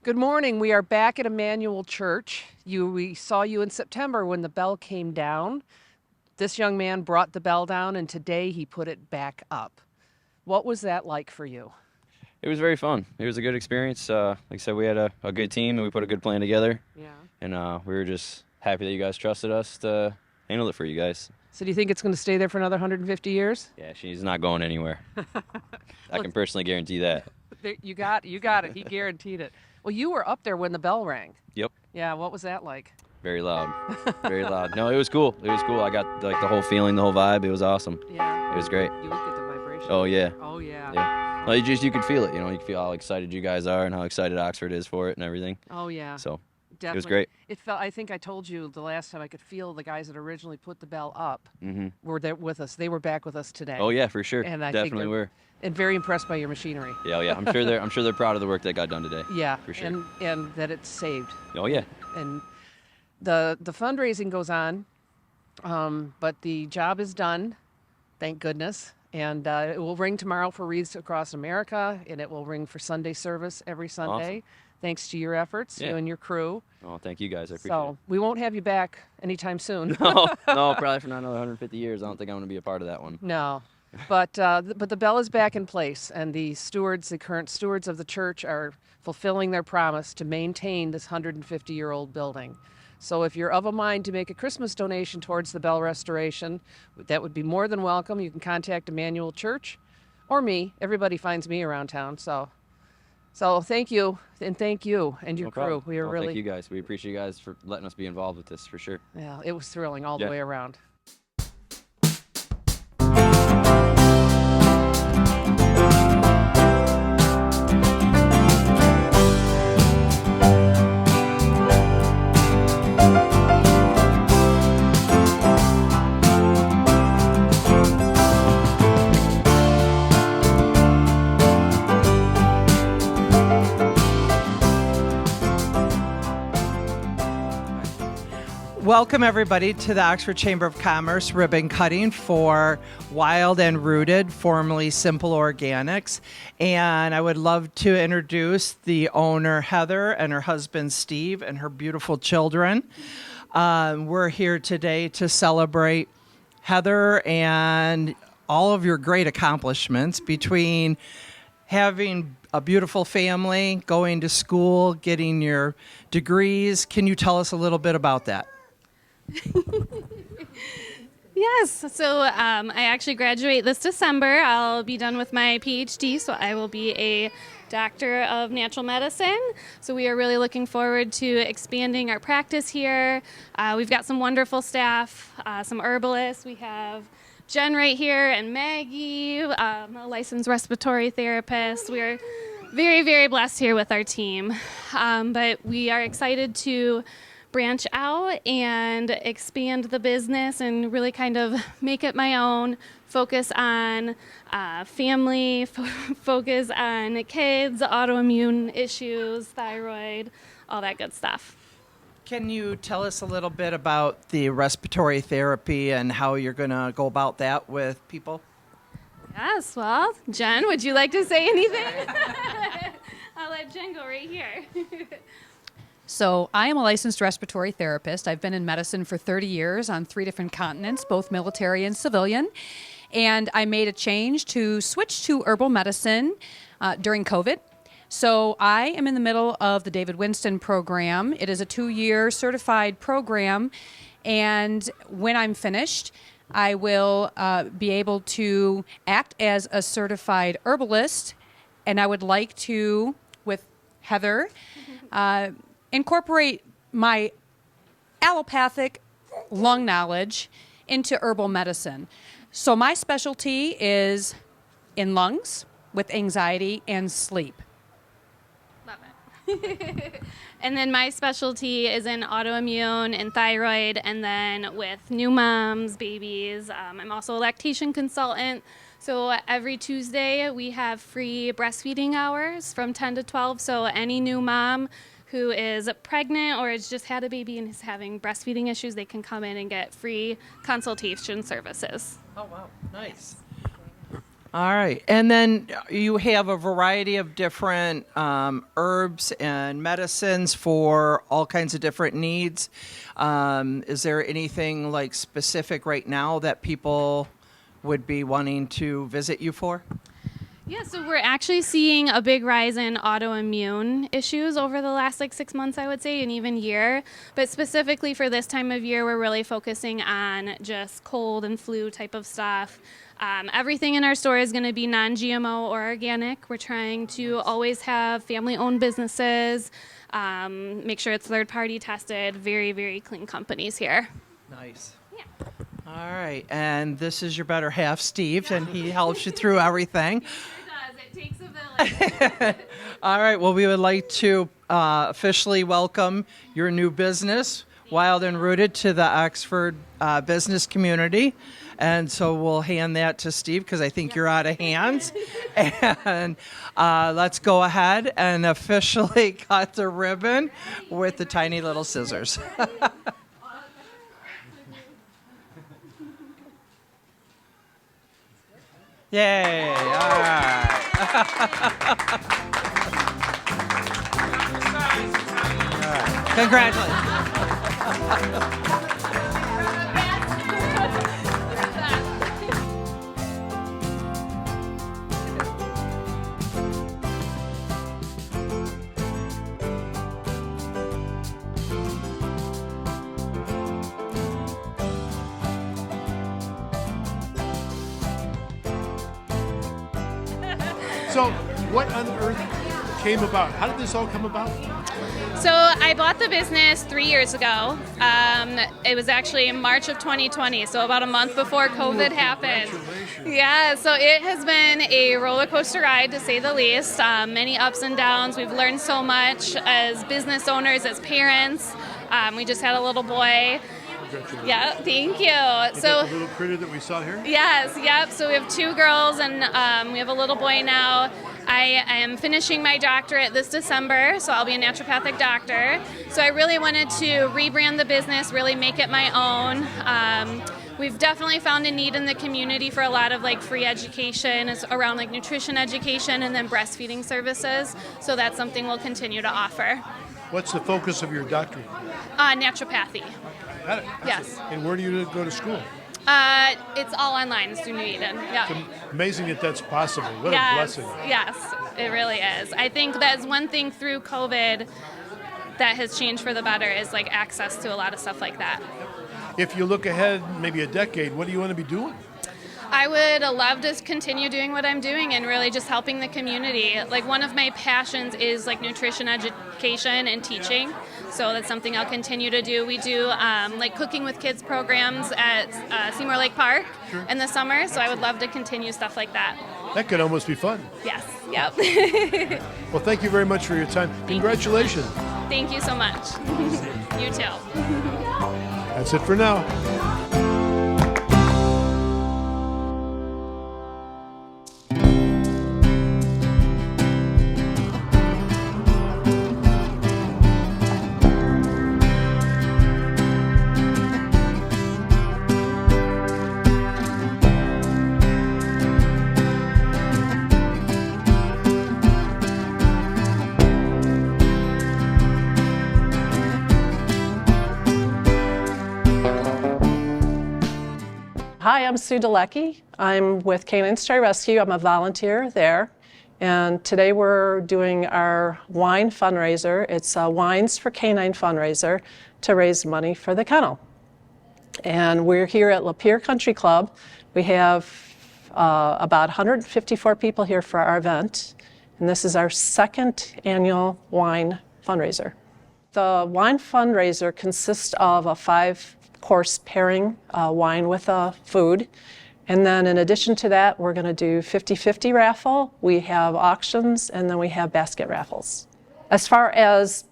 Good morning. We are back at Immanuel Church. We saw you in September when the bell came down. This young man brought the bell down, and today he put it back up. What was that like for you? It was very fun. It was a good experience. Like I said, we had a good team and we put a good plan together. Yeah. And we were just happy that you guys trusted us to handle it for you guys. So do you think it's going to stay there for another 150 years? Yeah, she's not going anywhere. I can personally guarantee that. You got it. He guaranteed it. Well, you were up there when the bell rang. Yep. Yeah, what was that like? Very loud. Very loud. No, it was cool. It was cool. I got like the whole feeling, the whole vibe. It was awesome. Yeah. It was great. You would get the vibration. Oh, yeah. Oh, yeah. Yeah. Well, you could feel it. You know, you could feel how excited you guys are and how excited Oxford is for it and everything. Oh, yeah. So Definitely. it was great. It felt. I think I told you the last time I could feel the guys that originally put the bell up were there with us. They were back with us today. Oh, yeah, for sure. And I Definitely think were. And very impressed by your machinery. Yeah, oh, yeah. I'm sure they're proud of the work that got done today. Yeah, for sure. And that it's saved. Oh, yeah. And the fundraising goes on, but the job is done, thank goodness. And it will ring tomorrow for Wreaths Across America, and it will ring for Sunday service every Sunday, thanks to your efforts, you and your crew. Oh, thank you guys. I appreciate it. So we won't have you back anytime soon. No, probably for not another 150 years. I don't think I'm going to be a part of that one. No. But the bell is back in place, and the current stewards of the church are fulfilling their promise to maintain this 150-year-old building. So if you're of a mind to make a Christmas donation towards the bell restoration, that would be more than welcome. You can contact Immanuel Church or me. Everybody finds me around town. So thank you, and thank you and your No crew. problem. We are really. Thank you guys. We appreciate you guys for letting us be involved with this for sure. Yeah, it was thrilling all the way around. Welcome, everybody, to the Oxford Chamber of Commerce ribbon cutting for Wild and Rooted, formerly Simple Organics. And I would love to introduce the owner, Heather, and her husband, Steve, and her beautiful children. We're here today to celebrate Heather and all of your great accomplishments between having a beautiful family, going to school, getting your degrees. Can you tell us a little bit about that? Yes, so I actually graduate this December. I'll be done with my PhD, so I will be a doctor of natural medicine. So we are really looking forward to expanding our practice here. We've got some wonderful staff, some herbalists. We have Jen right here and Maggie, a licensed respiratory therapist. We're very, very blessed here with our team, but we are excited to branch out and expand the business and really kind of make it my own, focus on family, focus on kids, autoimmune issues, thyroid, all that good stuff. Can you tell us a little bit about the respiratory therapy and how you're going to go about that with people? Yes, well, Jen, would you like to say anything? I'll let Jen go right here. So I am a licensed respiratory therapist. I've been in medicine for 30 years on 3 different continents, both military and civilian. And I made a change to switch to herbal medicine during COVID. So I am in the middle of the David Winston program. It is a 2-year certified program. And when I'm finished, I will be able to act as a certified herbalist. And I would like to, with Heather, incorporate my allopathic lung knowledge into herbal medicine. So my specialty is in lungs with anxiety and sleep. Love it. And then my specialty is in autoimmune and thyroid, and then with new moms, babies. I'm also a lactation consultant. So every Tuesday we have free breastfeeding hours from 10 to 12. So any new mom who is pregnant or has just had a baby and is having breastfeeding issues, they can come in and get free consultation services. Oh, wow. Nice. All right. And then you have a variety of different herbs and medicines for all kinds of different needs. Is there anything like specific right now that people would be wanting to visit you for? Yeah, so we're actually seeing a big rise in autoimmune issues over the last 6 months, I would say, and even year. But specifically for this time of year, we're really focusing on just cold and flu type of stuff. Everything in our store is going to be non-GMO or organic. We're trying to always have family-owned businesses, make sure it's third-party tested, very, very clean companies here. Nice. Yeah. All right. And this is your better half, Steve, and he helps you through everything. It does. It takes a village. All right. Well, we would like to officially welcome your new business, Wild and Rooted, to the Oxford business community. And so we'll hand that to Steve because I think you're out of hands. And let's go ahead and officially cut the ribbon with the tiny little scissors. Yay! All right. Congratulations. So, what on earth came about? How did this all come about? So I bought the business 3 years ago. It was actually in March of 2020, so about a month before COVID happened. Yeah, so it has been a roller coaster ride to say the least. Many ups and downs. We've learned so much as business owners, as parents. We just had a little boy. Yeah, thank you. Is that the little critter that we saw here? Yes, yep. So we have 2 girls and we have a little boy now. I am finishing my doctorate this December, so I'll be a naturopathic doctor. So I really wanted to rebrand the business, really make it my own. We've definitely found a need in the community for a lot of free education around nutrition education and then breastfeeding services. So that's something we'll continue to offer. What's the focus of your doctorate? Naturopathy. Yes. And where do you go to school? It's all online. It's through New Eden. Yeah. It's amazing that that's possible. What a blessing. Yes, it really is. I think that's one thing through COVID that has changed for the better is access to a lot of stuff like that. If you look ahead maybe a decade, what do you want to be doing? I would love to continue doing what I'm doing and really just helping the community. One of my passions is nutrition education and teaching. So that's something I'll continue to do. We do cooking with kids programs at Seymour Lake Park in the summer. So I would love to continue stuff like that. That could almost be fun. Yes. Yep. Well, thank you very much for your time. Congratulations. Thank you so much. You too. That's it for now. Hi, I'm Sue Delecky. I'm with Canine Stray Rescue. I'm a volunteer there. And today we're doing our wine fundraiser. It's a Wines for Canine fundraiser to raise money for the kennel. And we're here at Lapeer Country Club. We have about 154 people here for our event. And this is our second annual wine fundraiser. The wine fundraiser consists of a 5-course pairing, wine with a food. And then in addition to that, we're going to do 50-50 raffle. We have auctions, and then we have basket raffles. As far as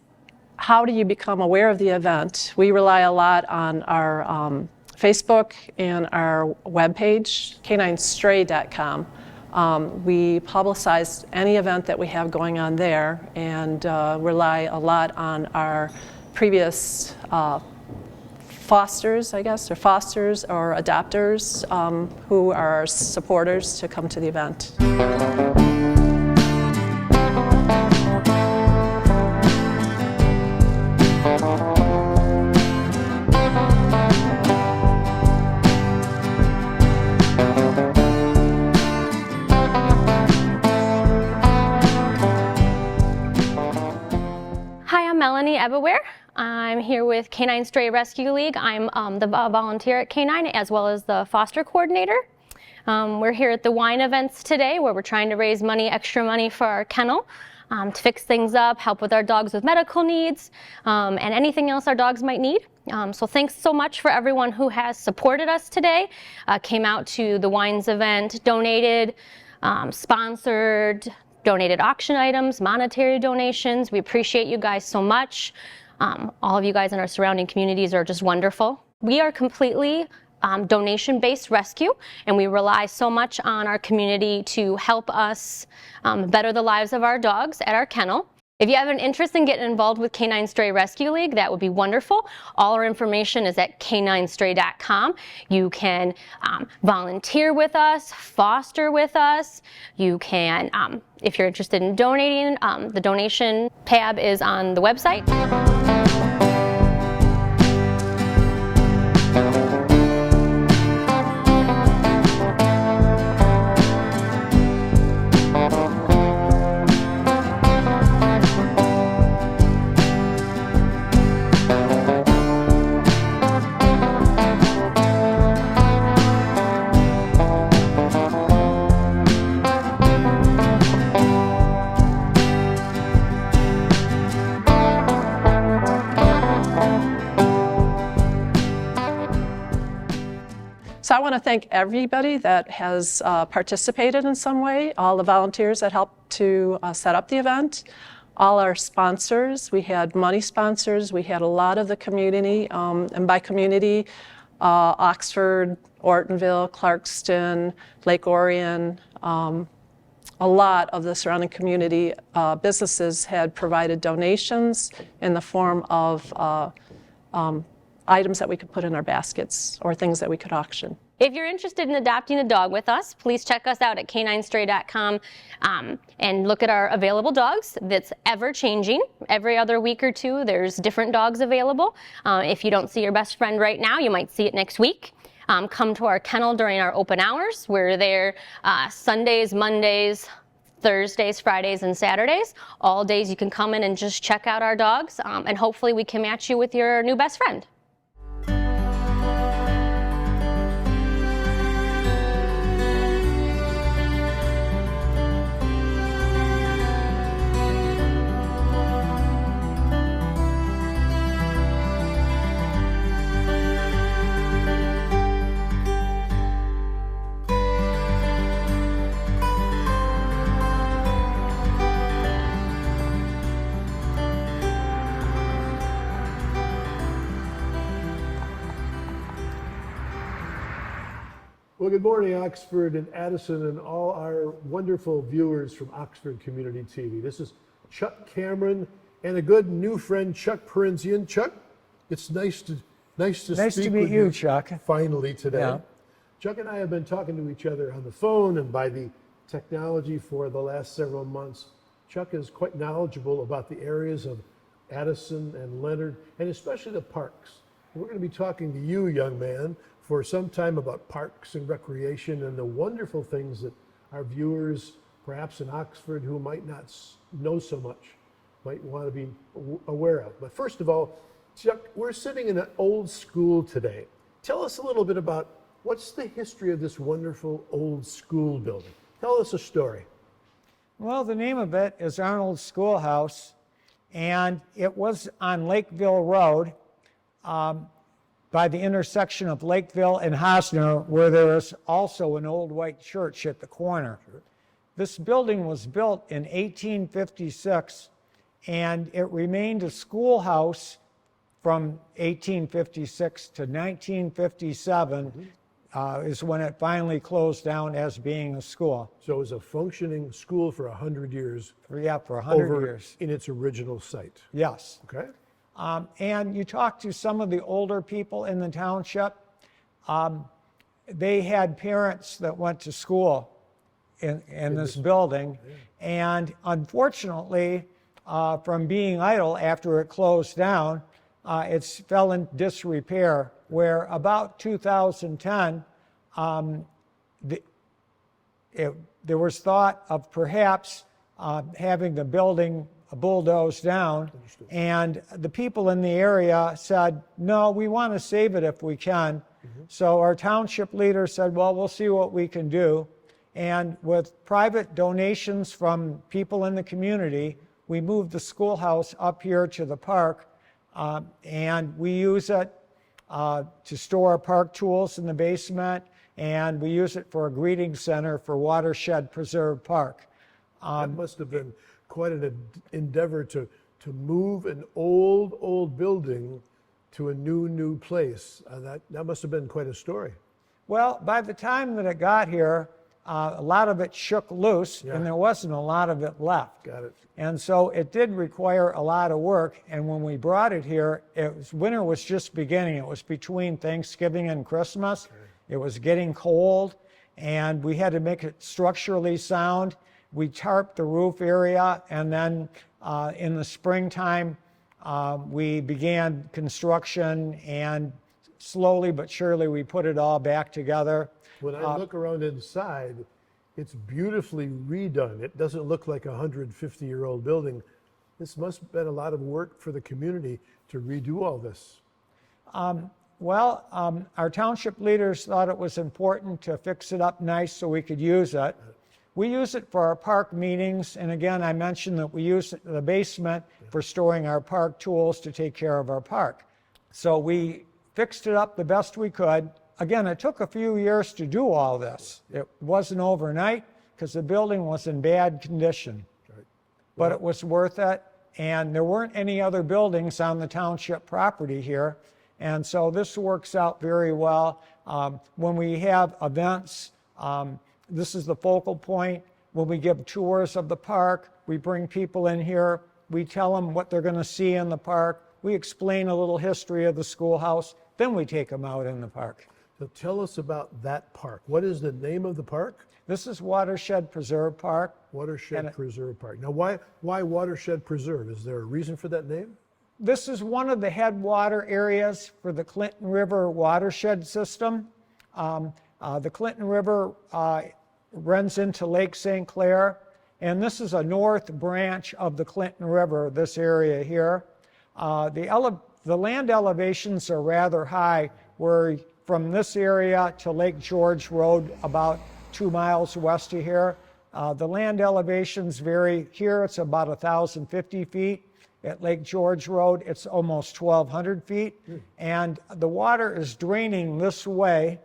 how do you become aware of the event, we rely a lot on our Facebook and our webpage, caninestray.com. We publicize any event that we have going on there and rely a lot on our previous fosters, I guess, or fosters or adopters who are supporters to come to the event. Hi, I'm Melanie Ebaware. I'm here with Canine Stray Rescue League. I'm the volunteer at Canine as well as the foster coordinator. We're here at the wine events today where we're trying to raise money, extra money for our kennel to fix things up, help with our dogs with medical needs, and anything else our dogs might need. So thanks so much for everyone who has supported us today, came out to the wines event, donated, sponsored, donated auction items, monetary donations. We appreciate you guys so much. All of you guys in our surrounding communities are just wonderful. We are completely donation-based rescue, and we rely so much on our community to help us better the lives of our dogs at our kennel. If you have an interest in getting involved with Canine Stray Rescue League, that would be wonderful. All our information is at caninestray.com. You can volunteer with us, foster with us. You can, if you're interested in donating, the donation tab is on the website. So I want to thank everybody that has participated in some way, all the volunteers that helped to set up the event, all our sponsors. We had money sponsors, we had a lot of the community, and by community, Oxford, Ortonville, Clarkston, Lake Orion, a lot of the surrounding community businesses had provided donations in the form of items that we could put in our baskets or things that we could auction. If you're interested in adopting a dog with us, please check us out at caninestray.com and look at our available dogs. That's ever changing. Every other week or two, there's different dogs available. If you don't see your best friend right now, you might see it next week. Come to our kennel during our open hours. We're there Sundays, Mondays, Thursdays, Fridays, and Saturdays. All days you can come in and just check out our dogs, and hopefully we can match you with your new best friend. Well, good morning, Oxford and Addison and all our wonderful viewers from Oxford Community TV. This is Chuck Cameron and a good new friend, Chuck Parinzian. Chuck, it's nice to speak meet with you, Chuck. Finally today. Yeah. Chuck and I have been talking to each other on the phone and by the technology for the last several months. Chuck is quite knowledgeable about the areas of Addison and Leonard, and especially the parks. We're going to be talking to you, young man, for some time about parks and recreation and the wonderful things that our viewers, perhaps in Oxford, who might not know so much, might want to be aware of. But first of all, Chuck, we're sitting in an old school today. Tell us a little bit about what's the history of this wonderful old school building. Tell us a story. Well, the name of it is Arnold School House, and it was on Lakeville Road by the intersection of Lakeville and Hosner, where there is also an old white church at the corner. This building was built in 1856, and it remained a schoolhouse from 1856 to 1957, is when it finally closed down as being a school. So it was a functioning school for 100 years. Yeah, for 100 over years. in its original site. Yes. Okay. And you talk to some of the older people in the township, they had parents that went to school in this building. And unfortunately, from being idle after it closed down, it fell in disrepair, where about 2010, there was thought of perhaps having the building bulldozed down, and the people in the area said, no, we want to save it if we can. So our township leader said, well, we'll see what we can do. And with private donations from people in the community, we moved the schoolhouse up here to the park, and we use it to store our park tools in the basement, and we use it for a greeting center for Watershed Preserve Park. That must have been quite an endeavor to move an old building to a new place. That must have been quite a story. Well, by the time that it got here, a lot of it shook loose, and there wasn't a lot of it left. Got it. And so it did require a lot of work. And when we brought it here, winter was just beginning. It was between Thanksgiving and Christmas. Okay. It was getting cold, and we had to make it structurally sound. We tarped the roof area, and then in the springtime, we began construction, and slowly but surely we put it all back together. When I look around inside, it's beautifully redone. It doesn't look like a 150-year-old building. This must have been a lot of work for the community to redo all this. Our township leaders thought it was important to fix it up nice so we could use it. We use it for our park meetings, and again, I mentioned that we use the basement for storing our park tools to take care of our park. So we fixed it up the best we could. Again, it took a few years to do all this. It wasn't overnight because the building was in bad condition. Right. But it was worth it, and there weren't any other buildings on the township property here, and so this works out very well. When we have events, this is the focal point. When we give tours of the park, we bring people in here, we tell them what they're going to see in the park, we explain a little history of the schoolhouse, then we take them out in the park. So tell us about that park. What is the name of the park? This is Watershed Preserve Park. Watershed Preserve Park. Now, why Watershed Preserve? Is there a reason for that name? This is one of the headwater areas for the Clinton River watershed system. The Clinton River runs into Lake St. Clair, and this is a north branch of the Clinton River, this area here. The land elevations are rather high. We're from this area to Lake George Road, about 2 miles west of here. The land elevations vary. Here it's about 1,050 feet. At Lake George Road, it's almost 1,200 feet. And the water is draining this way.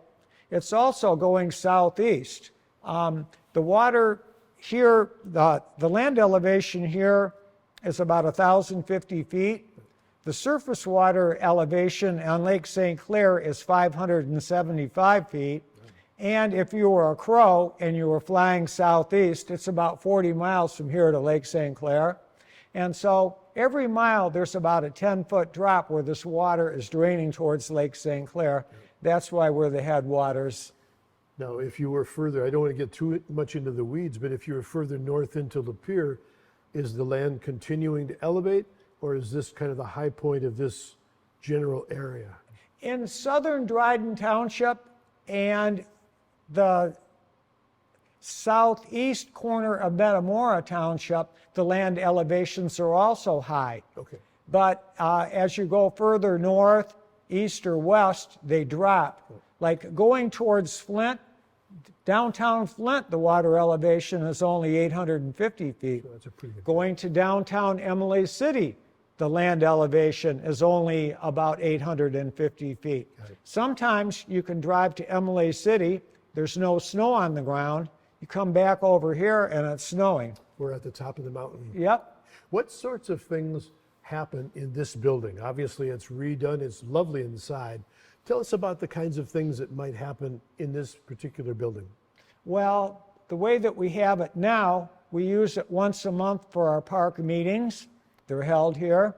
It's also going southeast. The water here, the land elevation here is about 1,050 feet. The surface water elevation on Lake St. Clair is 575 feet. And if you were a crow and you were flying southeast, it's about 40 miles from here to Lake St. Clair. And so every mile there's about a 10-foot drop where this water is draining towards Lake St. Clair. That's why we're the headwaters. Now, if you were further, I don't want to get too much into the weeds, but if you were further north into Lapeer, is the land continuing to elevate? Or is this kind of the high point of this general area? In southern Dryden Township and the southeast corner of Metamora Township, the land elevations are also high. Okay. But as you go further north, east or west, they drop. Like going towards Flint, downtown Flint, the water elevation is only 850 feet. So that's a pretty good Going to downtown Emily City, the land elevation is only about 850 feet. Sometimes you can drive to Emily City, there's no snow on the ground, you come back over here and it's snowing. We're at the top of the mountain. Yep. What sorts of things happen in this building? Obviously, it's redone, it's lovely inside. Tell us about the kinds of things that might happen in this particular building. Well, the way that we have it now, we use it once a month for our park meetings. They're held here.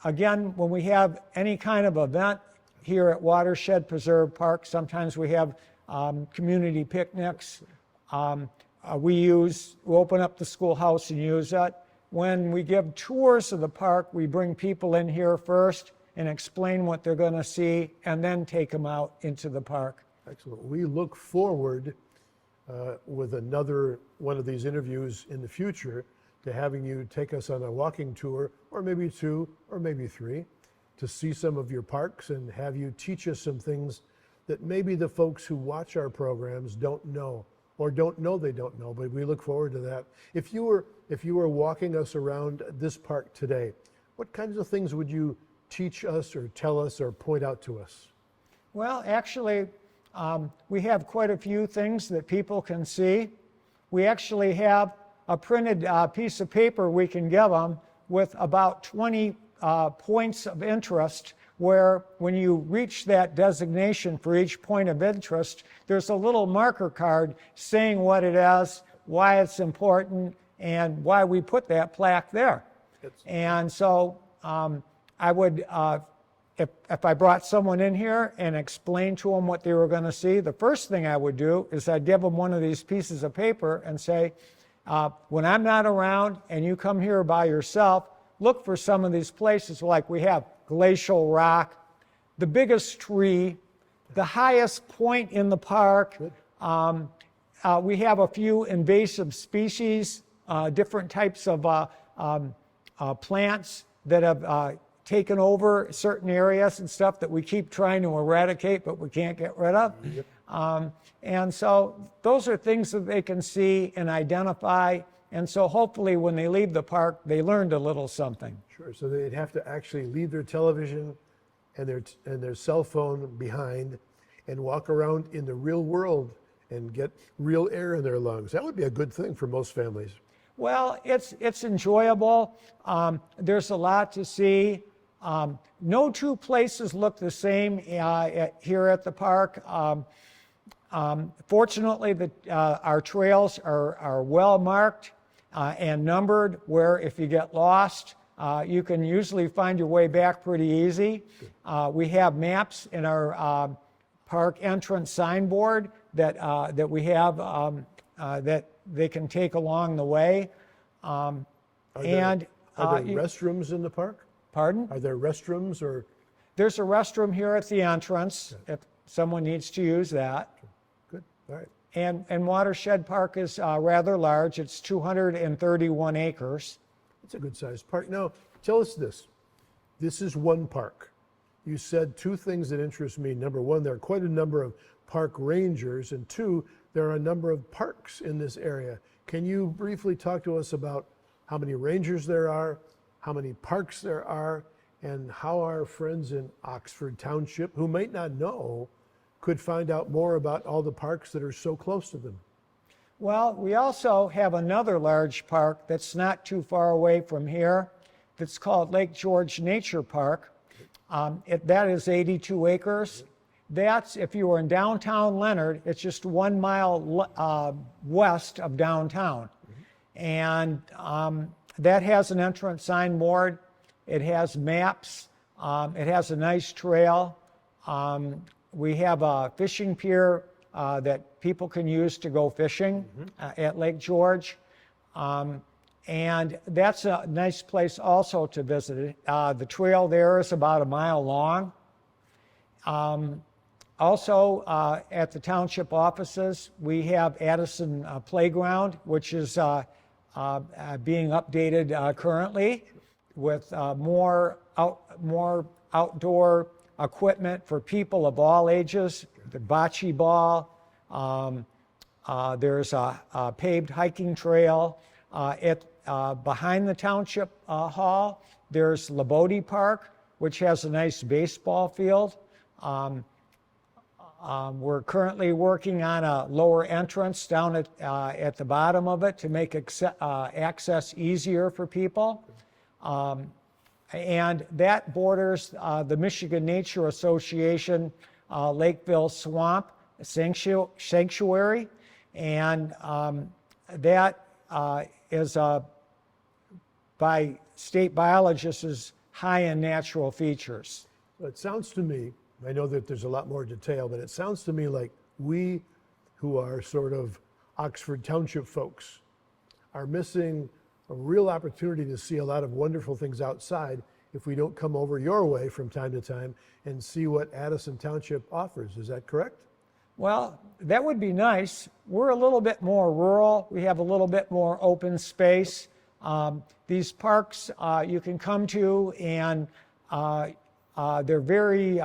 Again, when we have any kind of event here at Watershed Preserve Park, sometimes we have community picnics. We open up the schoolhouse and use it. When we give tours of the park, we bring people in here first and explain what they're going to see, and then take them out into the park. Excellent. We look forward with another one of these interviews in the future to having you take us on a walking tour, or maybe 2, or maybe 3, to see some of your parks and have you teach us some things that maybe the folks who watch our programs don't know, or don't know they don't know, but we look forward to that. If you were walking us around this park today, what kinds of things would you teach us or tell us or point out to us? Well, actually, we have quite a few things that people can see. We actually have a printed piece of paper we can give them with about 20 points of interest, where when you reach that designation for each point of interest, there's a little marker card saying what it is, why it's important, and why we put that plaque there. And so I would, if I brought someone in here and explained to them what they were going to see, the first thing I would do is I'd give them one of these pieces of paper and say, when I'm not around and you come here by yourself, look for some of these places, like we have Glacial Rock, the biggest tree, the highest point in the park. We have a few invasive species, different types of plants that have taken over certain areas and stuff that we keep trying to eradicate, but we can't get rid of. And so those are things that they can see and identify. And so hopefully when they leave the park, they learned a little something. Sure. So they'd have to actually leave their television and their cell phone behind and walk around in the real world and get real air in their lungs. That would be a good thing for most families. Well, it's enjoyable. There's a lot to see. No two places look the same here at the park. Fortunately, our trails are well marked and numbered, where if you get lost, you can usually find your way back pretty easy. We have maps in our park entrance signboard that we have that they can take along the way. Are there restrooms in the park? Pardon? Are there restrooms or? There's a restroom here at the entrance if someone needs to use that. Good. All right. And Watershed Park is rather large. It's 231 acres. It's a good-sized park. Now, tell us this. This is one park. You said 2 things that interest me. Number 1, there are quite a number of park rangers, and 2, there are a number of parks in this area. Can you briefly talk to us about how many rangers there are, how many parks there are, and how our friends in Oxford Township, who might not know, could find out more about all the parks that are so close to them? Well, we also have another large park that's not too far away from here that's called Lake George Nature Park. That is 82 acres. That's, if you were in downtown Leonard, it's just 1 mile west of downtown. And that has an entrance signboard. It has maps. It has a nice trail. We have a fishing pier that people can use to go fishing at Lake George. And that's a nice place also to visit. The trail there is about 1 mile long. Also, at the township offices, we have Addison Playground, which is being updated currently with more outdoor equipment for people of all ages. The bocce ball. There's a paved hiking trail. Behind the township hall, there's Labode Park, which has a nice baseball field. We're currently working on a lower entrance down at the bottom of it to make access easier for people. And that borders the Michigan Nature Association Lakeville Swamp Sanctuary. And that is, by state biologists, is high in natural features. It sounds to me, I know that there's a lot more detail, but it sounds to me like we who are sort of Oxford Township folks are missing a real opportunity to see a lot of wonderful things outside if we don't come over your way from time to time and see what Addison Township offers. Is that correct? Well, that would be nice. We're a little bit more rural. We have a little bit more open space. These parks you can come to, and they're very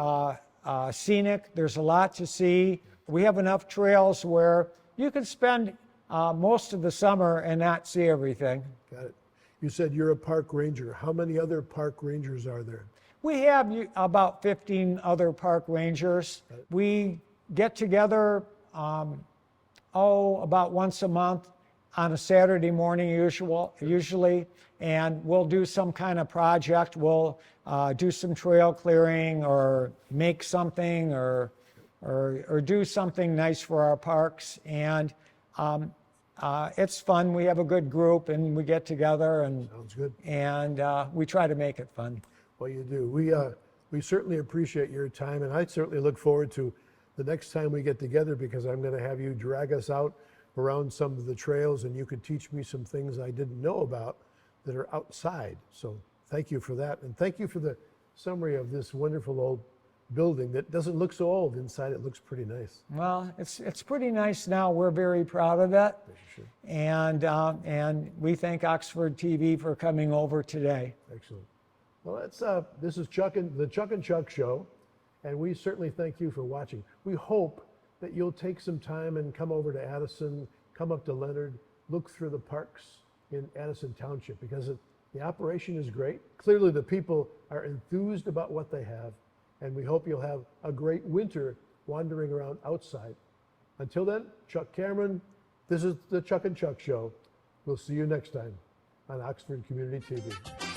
scenic. There's a lot to see. We have enough trails where you can spend most of the summer and not see everything. Got it. You said you're a park ranger. How many other park rangers are there? We have about 15 other park rangers. We get together, about once a month on a Saturday morning usually, and we'll do some kind of project. We'll do some trail clearing or make something or do something nice for our parks. And it's fun. We have a good group, and we get together, and Sounds good. And we try to make it fun. Well, you do. We certainly appreciate your time, and I certainly look forward to the next time we get together, because I'm going to have you drag us out around some of the trails, and you could teach me some things I didn't know about that are outside. So thank you for that, and thank you for the summary of this wonderful old building that doesn't look so old. Inside it looks pretty nice. Well, it's pretty nice now. We're very proud of it. Sure. And we thank Oxford TV for coming over today. Excellent. Well, this is the Chuck and Chuck Show, and we certainly thank you for watching. We hope that you'll take some time and come over to Addison, come up to Leonard, look through the parks in Addison Township, because the operation is great. Clearly the people are enthused about what they have, and we hope you'll have a great winter wandering around outside. Until then, Chuck Cameron, this is the Chuck and Chuck Show. We'll see you next time on Oxford Community TV.